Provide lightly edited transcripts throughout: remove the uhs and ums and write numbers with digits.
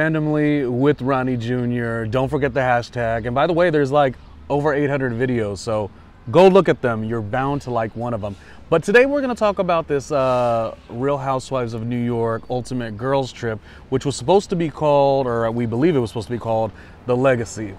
randomly with Ronnie Jr. Don't forget the hashtag. And by the way, there's like over 800 videos, so go look at them. You're bound to like one of them. But today we're going to talk about this Real Housewives of New York Ultimate Girls Trip, which was supposed to be called, or we believe it was supposed to be called, The Legacy.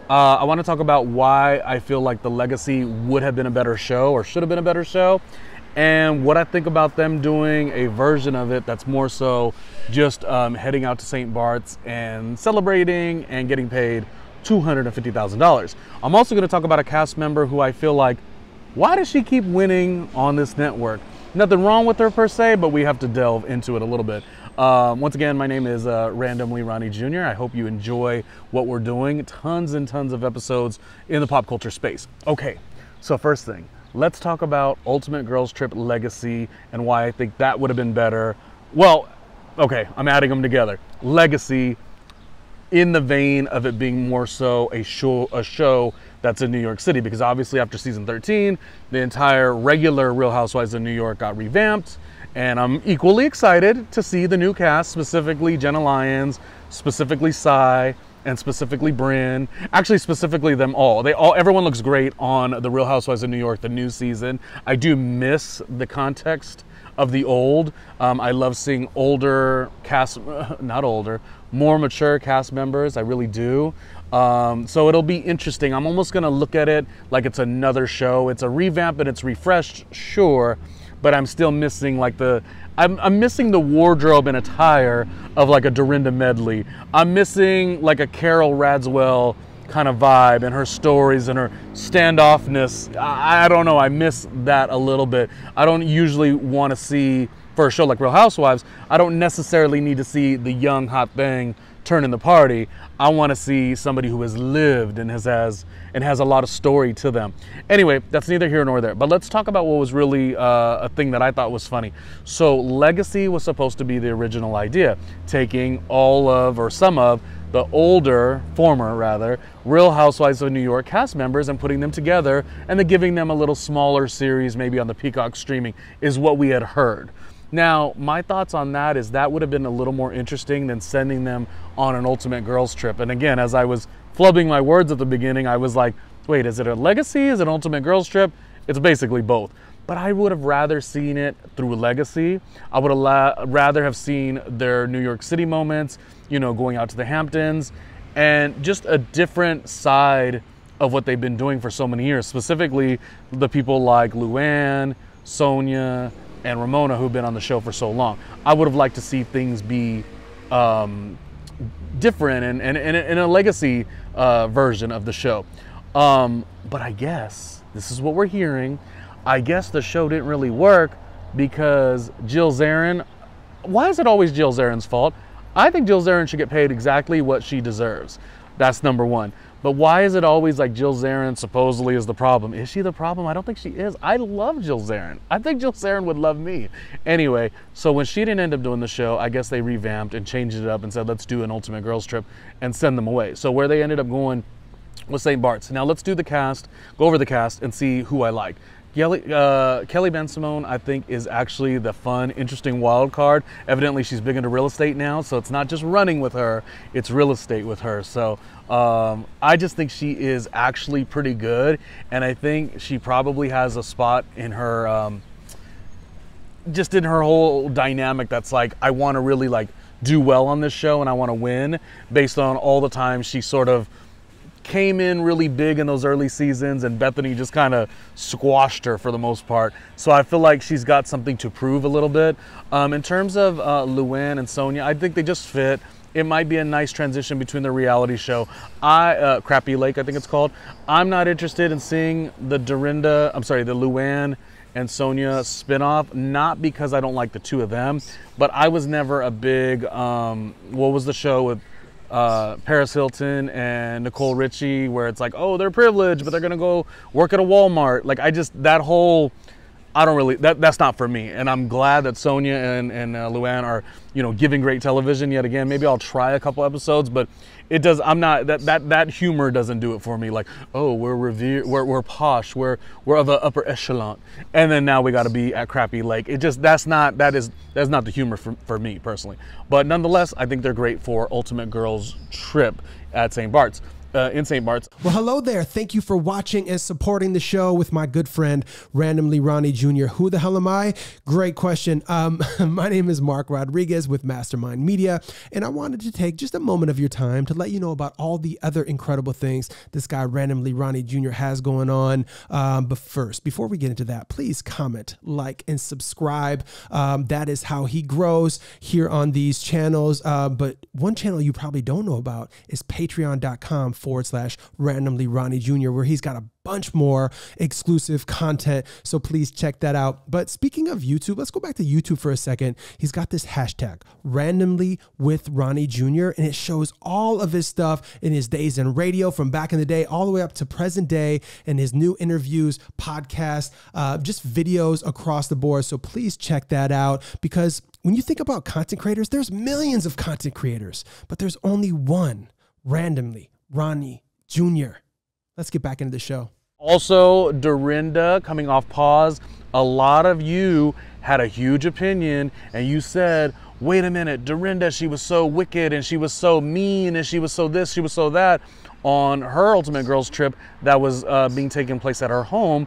I want to talk about why I feel like The Legacy would have been a better show, or should have been a better show, and what I think about them doing a version of it that's more so just heading out to St. Bart's and celebrating and getting paid $250,000. I'm also going to talk about a cast member who I feel like, why does she keep winning on this network? Nothing wrong with her per se, but we have to delve into it a little bit. Once again, my name is RandomlyRJ Jr. I hope you enjoy what we're doing. Tons and tons of episodes in the pop culture space. Okay, so first thing, let's talk about Ultimate Girls Trip Legacy and why I think that would have been better. Well, okay, I'm adding them together. Legacy in the vein of it being more so a show that's in New York City, because obviously after season 13, the entire regular Real Housewives of New York got revamped, and I'm equally excited to see the new cast, specifically Jenna Lyons, specifically Sai, and specifically Brynn. Actually, specifically them all. Everyone looks great on the Real Housewives of New York, the new season. I do miss the context of the old. I love seeing older cast, not older, more mature cast members. I really do. So it'll be interesting. I'm almost gonna look at it like it's another show. It's a revamp and it's refreshed, sure, but I'm still missing like I'm missing the wardrobe and attire of like a Dorinda Medley. I'm missing like a Carol Radswell kind of vibe and her stories and her standoffness. I don't know, I miss that a little bit. I don't usually want to see, for a show like Real Housewives, I don't necessarily need to see the young hot thing turning the party. I want to see somebody who has lived and has a lot of story to them. Anyway, that's neither here nor there. But let's talk about what was really a thing that I thought was funny. So Legacy was supposed to be the original idea, taking all of, or some of, the older, former rather, Real Housewives of New York cast members and putting them together and then giving them a little smaller series, maybe on the Peacock streaming, is what we had heard. Now, my thoughts on that is that would have been a little more interesting than sending them on an Ultimate Girls Trip. And again, as I was flubbing my words at the beginning, I was like, wait, is it a Legacy? Is it an Ultimate Girls Trip? It's basically both. But I would have rather seen it through Legacy. I would have rather have seen their New York City moments, you know, going out to the Hamptons, and just a different side of what they've been doing for so many years, specifically the people like Luann, Sonia, and Ramona, who've been on the show for so long. I would have liked to see things be different and in a Legacy version of the show. But I guess, this is what we're hearing, I guess the show didn't really work because Jill Zarin, why is it always Jill Zarin's fault? I think Jill Zarin should get paid exactly what she deserves. That's number one. But why is it always like Jill Zarin supposedly is the problem? Is she the problem? I don't think she is. I love Jill Zarin. I think Jill Zarin would love me. Anyway, so when she didn't end up doing the show, I guess they revamped and changed it up and said, let's do an Ultimate Girls Trip and send them away. So where they ended up going was St. Bart's. Now let's do the cast, go over the cast and see who I like. Kelly Ben Simone, I think, is actually the fun, interesting wild card. Evidently, she's big into real estate now, so it's not just running with her, it's real estate with her. So I just think she is actually pretty good, and I think she probably has a spot in her, just in her whole dynamic that's like, I want to really like do well on this show and I want to win, based on all the time she sort of came in really big in those early seasons and Bethany just kind of squashed her for the most part. So I feel like she's got something to prove a little bit. In terms of Luann and Sonia, I think they just fit. It might be a nice transition between the reality show. Crappy Lake, I think it's called. I'm not interested in seeing the the Luann and Sonia spinoff, not because I don't like the two of them, but I was never a big, what was the show with Paris Hilton and Nicole Richie, where it's like, oh, they're privileged, but they're gonna go work at a Walmart. Like, that whole I don't really, that's not for me. And I'm glad that Sonia and Luann are, you know, giving great television yet again. Maybe I'll try a couple episodes, but it does, I'm not, that humor doesn't do it for me. Like, oh, we're revered, we're posh, we're of an upper echelon. And then now we got to be at Crappy Lake. It just, that's not the humor for me personally. But nonetheless, I think they're great for Ultimate Girls Trip at St. Bart's. In St. Bart's. Well, hello there. Thank you for watching and supporting the show with my good friend, RandomlyRJ Jr. Who the hell am I? Great question. My name is Mark Rodriguez with Mastermind Media, and I wanted to take just a moment of your time to let you know about all the other incredible things this guy, RandomlyRJ Jr. has going on. But first, before we get into that, please comment, like, and subscribe. That is how he grows here on these channels. But one channel you probably don't know about is patreon.com/RandomlyRJ Jr., where he's got a bunch more exclusive content. So please check that out. But speaking of YouTube, let's go back to YouTube for a second. He's got this hashtag randomly with Ronnie Jr. and it shows all of his stuff in his days in radio from back in the day, all the way up to present day, and his new interviews, podcasts, just videos across the board. So please check that out, because when you think about content creators, there's millions of content creators, but there's only one, Randomly Ronnie Jr. Let's get back into the show. Also, Dorinda coming off pause. A lot of you had a huge opinion and you said, wait a minute, Dorinda, she was so wicked and she was so mean and she was so this, she was so that on her Ultimate Girls Trip that was being taken place at her home.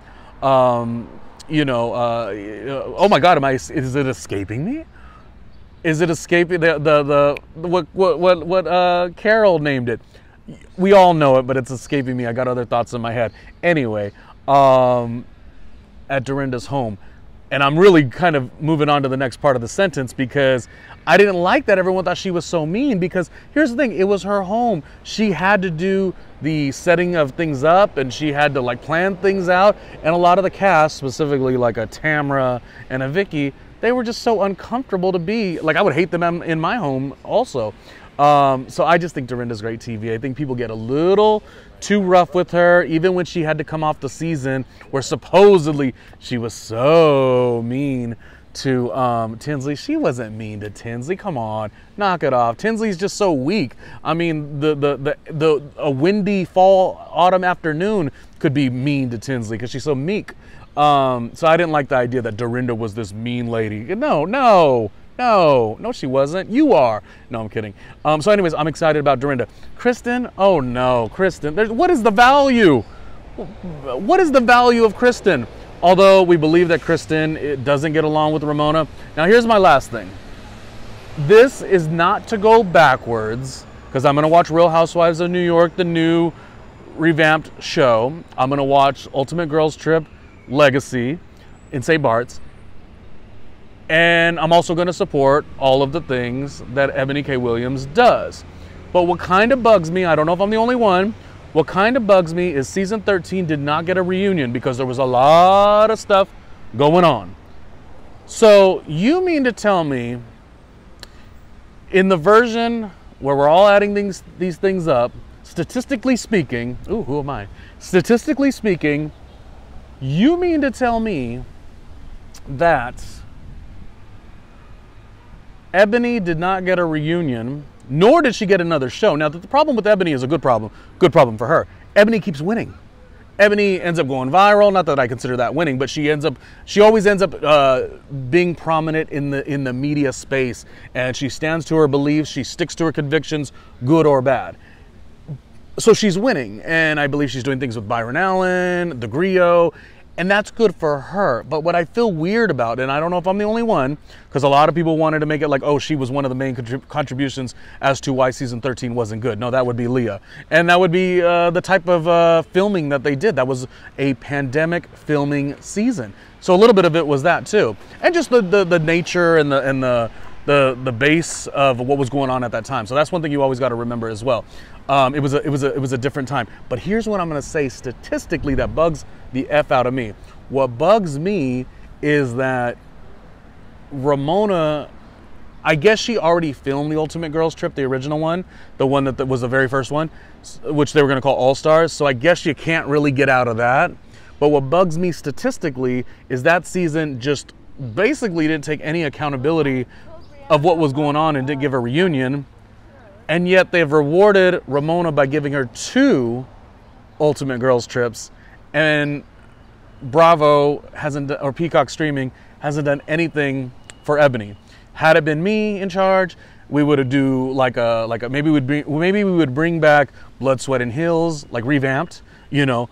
You know, oh my God, is it escaping me? Is it escaping what Carol named it? We all know it, but it's escaping me. I got other thoughts in my head. Anyway, at Dorinda's home. And I'm really kind of moving on to the next part of the sentence, because I didn't like that everyone thought she was so mean, because here's the thing, it was her home. She had to do the setting of things up and she had to like plan things out. And a lot of the cast, specifically like a Tamra and a Vicky, they were just so uncomfortable to be. Like, I would hate them in my home also. So I just think Dorinda's great TV. I think people get a little too rough with her, even when she had to come off the season where supposedly she was so mean to Tinsley. She wasn't mean to Tinsley. Come on, knock it off. Tinsley's just so weak. I mean, a windy fall autumn afternoon could be mean to Tinsley because she's so meek. So I didn't like the idea that Dorinda was this mean lady. No, she wasn't. You are. No, I'm kidding. So anyways, I'm excited about Dorinda. Kristen, oh no, Kristen. What is the value? What is the value of Kristen? Although we believe that Kristen doesn't get along with Ramona. Now here's my last thing. This is not to go backwards, because I'm going to watch Real Housewives of New York, the new revamped show. I'm going to watch Ultimate Girls Trip Legacy in St. Bart's. And I'm also going to support all of the things that Ebony K. Williams does. But what kind of bugs me, I don't know if I'm the only one, what kind of bugs me is season 13 did not get a reunion because there was a lot of stuff going on. So you mean to tell me in the version where we're all adding these things up, statistically speaking, ooh, who am I? Statistically speaking, you mean to tell me that Ebony did not get a reunion, nor did she get another show. Now, the problem with Ebony is a good problem for her. Ebony keeps winning. Ebony ends up going viral. Not that I consider that winning, but she always ends up being prominent in the media space, and she stands to her beliefs. She sticks to her convictions, good or bad. So she's winning, and I believe she's doing things with Byron Allen, the Griot, and that's good for her. But what I feel weird about, and I don't know if I'm the only one, because a lot of people wanted to make it like, oh, she was one of the main contributions as to why season 13 wasn't good. No, that would be Leah. And that would be the type of filming that they did. That was a pandemic filming season. So a little bit of it was that too. And just the nature and the base of what was going on at that time. So that's one thing you always got to remember as well. It was a different time. But here's what I'm going to say statistically that bugs the F out of me. What bugs me is that Ramona, I guess she already filmed the Ultimate Girls Trip, the original one, the one that was the very first one, which they were going to call All Stars. So I guess you can't really get out of that. But what bugs me statistically is that season just basically didn't take any accountability of what was going on and didn't give a reunion. And yet they've rewarded Ramona by giving her 2 Ultimate Girls trips, and Bravo hasn't, or Peacock Streaming hasn't done anything for Ebony. Had it been me in charge, we would do maybe we would bring back Blood, Sweat, and Heels, like revamped, you know,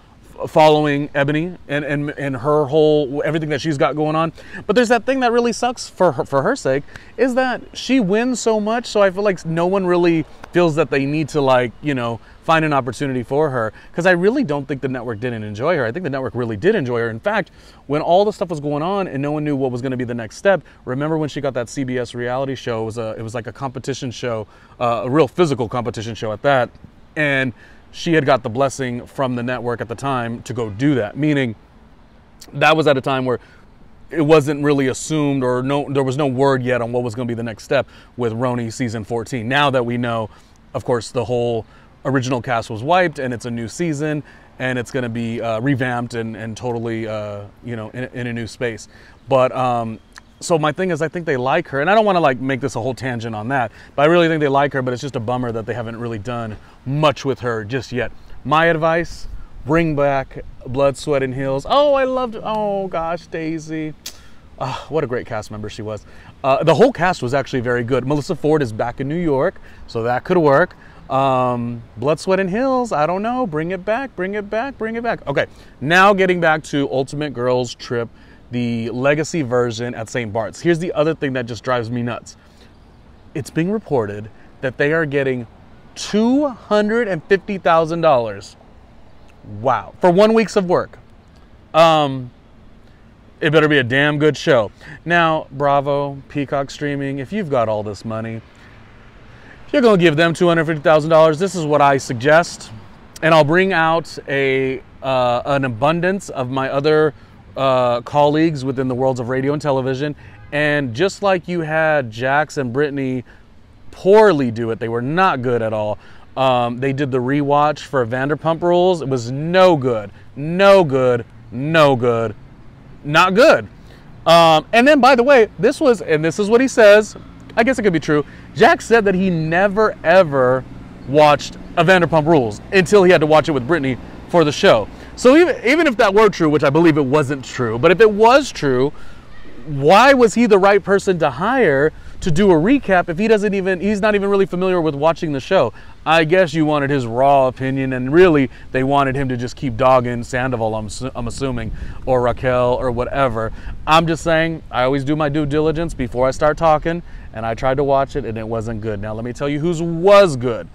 following Ebony and her whole, everything that she's got going on. But there's that thing that really sucks for her sake, is that she wins so much, so I feel like no one really feels that they need to, like, you know, find an opportunity for her, because I really don't think the network didn't enjoy her. I think the network really did enjoy her. In fact, when all the stuff was going on and no one knew what was going to be the next step, remember when she got that CBS reality show? It was like a competition show, a real physical competition show at that, and she had got the blessing from the network at the time to go do that, meaning that was at a time where it wasn't really assumed, or there was no word yet on what was going to be the next step with RHONY season 14. Now that we know, of course, the whole original cast was wiped and it's a new season and it's going to be revamped and totally, you know, in a new space. But so my thing is, I think they like her, and I don't want to like make this a whole tangent on that, but I really think they like her, but it's just a bummer that they haven't really done much with her just yet. My advice, bring back Blood, Sweat, and Heels. Oh, I loved, oh gosh, Daisy. What a great cast member she was. The whole cast was actually very good. Melissa Ford is back in New York, so that could work. Blood, Sweat, and Heels, I don't know, bring it back, bring it back, bring it back. Okay, now getting back to Ultimate Girls Trip, the legacy version at St. Bart's. Here's the other thing that just drives me nuts. It's being reported that they are getting $250,000. Wow. For 1 week of work. It better be a damn good show. Now, Bravo, Peacock Streaming, if you've got all this money, if you're going to give them $250,000, this is what I suggest. And I'll bring out an abundance of my other colleagues within the worlds of radio and television. And just like you had Jax and Brittany poorly do it, they were not good at all. They did the rewatch for Vanderpump Rules. It was no good, no good, no good, not good. And then, by the way, this is what he says. I guess it could be true. Jax said that he never ever watched a Vanderpump Rules until he had to watch it with Brittany for the show. So even if that were true, which I believe it wasn't true, but if it was true, why was he the right person to hire to do a recap if he's not even really familiar with watching the show? I guess you wanted his raw opinion, and really they wanted him to just keep dogging Sandoval, I'm assuming, or Raquel or whatever. I'm just saying, I always do my due diligence before I start talking, and I tried to watch it and it wasn't good. Now let me tell you whose was good.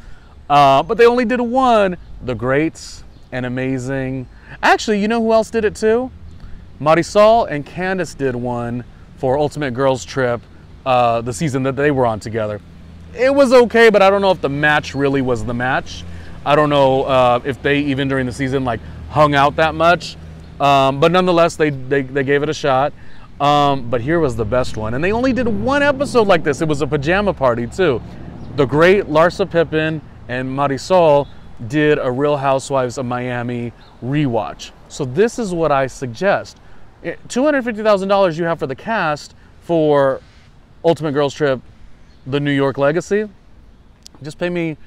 But they only did one, the greats and amazing. Actually, you know who else did it too? Marisol and Candace did one for Ultimate Girls Trip, the season that they were on together. It was okay, but I don't know if the match really was the match. I don't know if they even during the season like hung out that much. But nonetheless, they gave it a shot. But here was the best one. And they only did one episode like this. It was a pajama party too. The great Larsa Pippen and Marisol did a Real Housewives of Miami rewatch. So this is what I suggest. $250,000 you have for the cast for Ultimate Girls Trip, the New York Legacy. Just pay me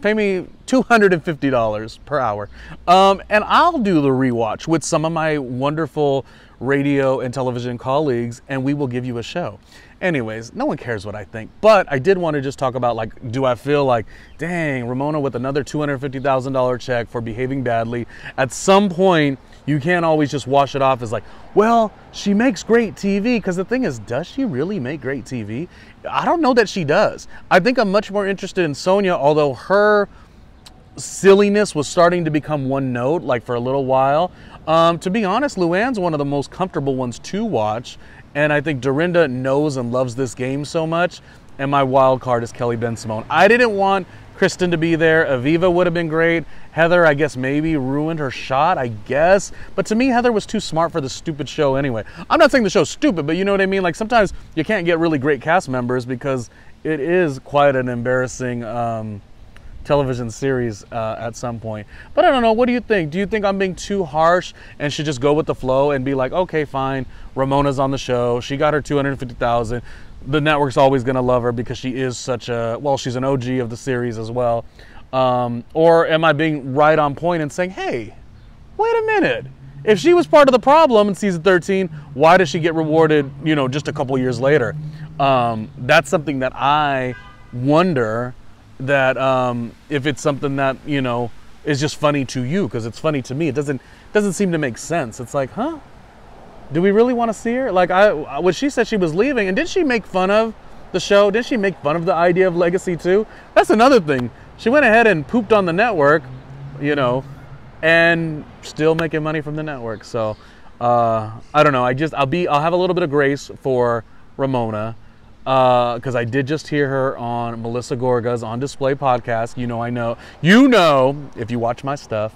$250 per hour. And I'll do the rewatch with some of my wonderful radio and television colleagues, and we will give you a show. Anyways, no one cares what I think, but I did want to just talk about, like, do I feel like, dang, Ramona with another $250,000 check for behaving badly? At some point, you can't always just wash it off as like, well, she makes great TV. Because the thing is, does she really make great TV? I don't know that she does. I think I'm much more interested in Sonia, although her silliness was starting to become one note, like for a little while. To be honest, Luann's one of the most comfortable ones to watch. And I think Dorinda knows and loves this game so much. And my wild card is Kelly Ben-Simone. I didn't want Kristen to be there. Aviva would have been great. Heather, I guess, maybe ruined her shot, I guess. But to me, Heather was too smart for the stupid show anyway. I'm not saying the show's stupid, but you know what I mean? Like, sometimes you can't get really great cast members because it is quite an embarrassing television series at some point. But I don't know. What do you think? Do you think I'm being too harsh and should just go with the flow and be like, okay, fine, Ramona's on the show. She got her 250,000. The network's always going to love her because she is such a, well, she's an OG of the series as well. Or am I being right on point and saying, hey, wait a minute. If she was part of the problem in season 13, why does she get rewarded, you know, just a couple years later? That's something that I wonder, that if it's something that, you know, is just funny to you, because it's funny to me. It doesn't seem to make sense. It's like, huh? Do we really want to see her? Like, when she said she was leaving, and did she make fun of the show? Did she make fun of the idea of legacy too? That's another thing. She went ahead and pooped on the network, you know, and still making money from the network. So I don't know. I'll have a little bit of grace for Ramona, because I did just hear her on Melissa Gorga's On Display podcast. You know, if you watch my stuff,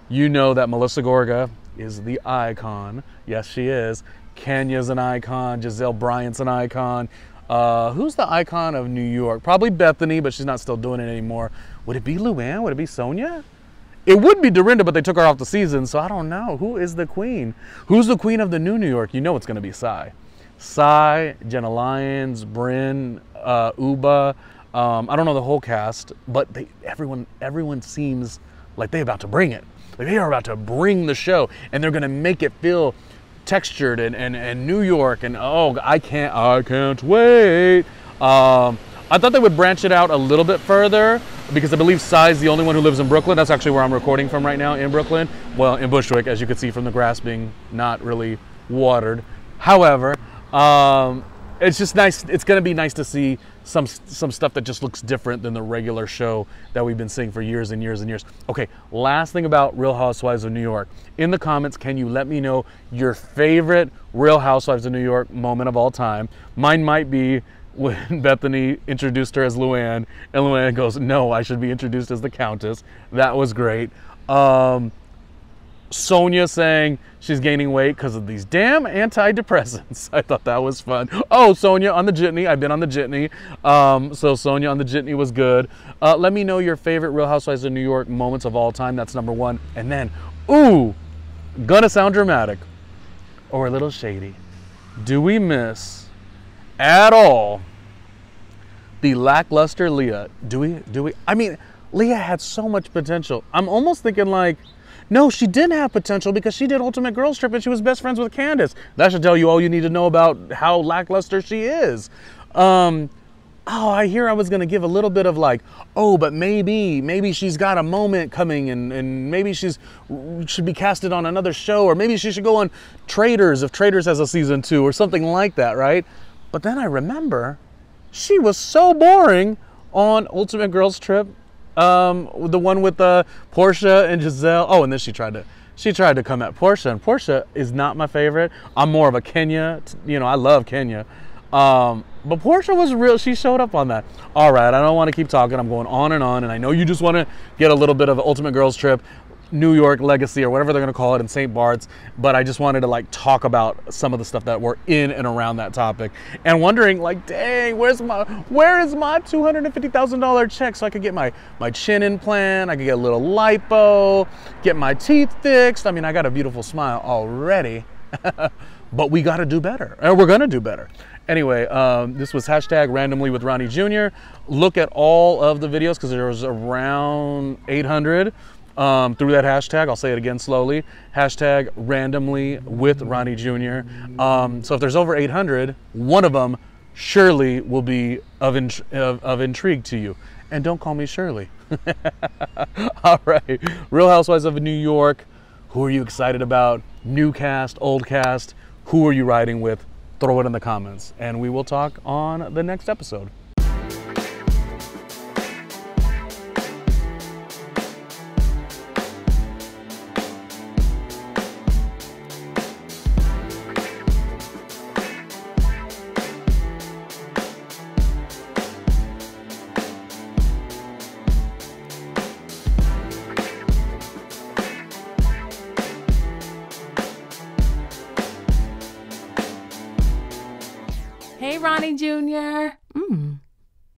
you know that Melissa Gorga is the icon. Yes, she is. Kenya's an icon. Giselle Bryant's an icon. Who's the icon of New York? Probably Bethany, but she's not still doing it anymore. Would it be Luann? Would it be Sonia? It would be Dorinda, but they took her off the season, so I don't know. Who is the queen? Who's the queen of the new New York? You know it's going to be Sai. Sai, Jenna Lyons, Bryn, Uba. I don't know the whole cast, but everyone seems like they're about to bring it. Like they are about to bring the show, and they're going to make it feel textured and New York, and oh, I can't wait. I thought they would branch it out a little bit further, because I believe Sai's the only one who lives in Brooklyn. That's actually where I'm recording from right now, in Brooklyn. Well, in Bushwick, as you can see from the grass being not really watered. However, it's just nice. It's going to be nice to see some stuff that just looks different than the regular show that we've been seeing for years and years and years. Okay, last thing about Real Housewives of New York. In the comments, can you let me know your favorite Real Housewives of New York moment of all time? Mine might be when Bethany introduced her as Luann, and Luann goes, no, I should be introduced as the Countess. That was great. Sonia saying she's gaining weight because of these damn antidepressants. I thought that was fun. Oh, Sonia on the jitney. I've been on the jitney. So Sonia on the jitney was good. Let me know your favorite Real Housewives of New York moments of all time. That's number one. And then, ooh, gonna sound dramatic or a little shady. Do we miss at all the lackluster Leah? Do we? I mean, Leah had so much potential. I'm almost thinking like, no, she didn't have potential because she did Ultimate Girls Trip and she was best friends with Candace. That should tell you all you need to know about how lackluster she is. Oh, I hear I was going to give a little bit of like, oh, but maybe she's got a moment coming and maybe should be casted on another show, or maybe she should go on Traitors if Traitors has a season 2 or something like that, right? But then I remember she was so boring on Ultimate Girls Trip. The one with Portia and Giselle. Oh, and then she tried to come at Portia, and Portia is not my favorite. I'm more of a Kenya. I love Kenya. But Portia was real. She showed up on that. All right, I don't want to keep talking. I'm going on, and I know you just want to get a little bit of Ultimate Girls Trip, New York Legacy, or whatever they're going to call it in St. Bart's, but I just wanted to like talk about some of the stuff that were in and around that topic, and wondering like, dang, where is my $250,000 check so I could get my chin implant, I could get a little lipo, get my teeth fixed. I mean, I got a beautiful smile already, but we got to do better, and we're going to do better. Anyway, this was hashtag randomly with Ronnie Jr. Look at all of the videos, because there was around 800 through that hashtag. I'll say it again slowly. Hashtag randomly with Ronnie Jr. So if there's over 800, one of them surely will be of intrigue to you. And don't call me Shirley. All right. Real Housewives of New York. Who are you excited about? New cast, old cast. Who are you riding with? Throw it in the comments. And we will talk on the next episode. Hey, Ronnie Jr.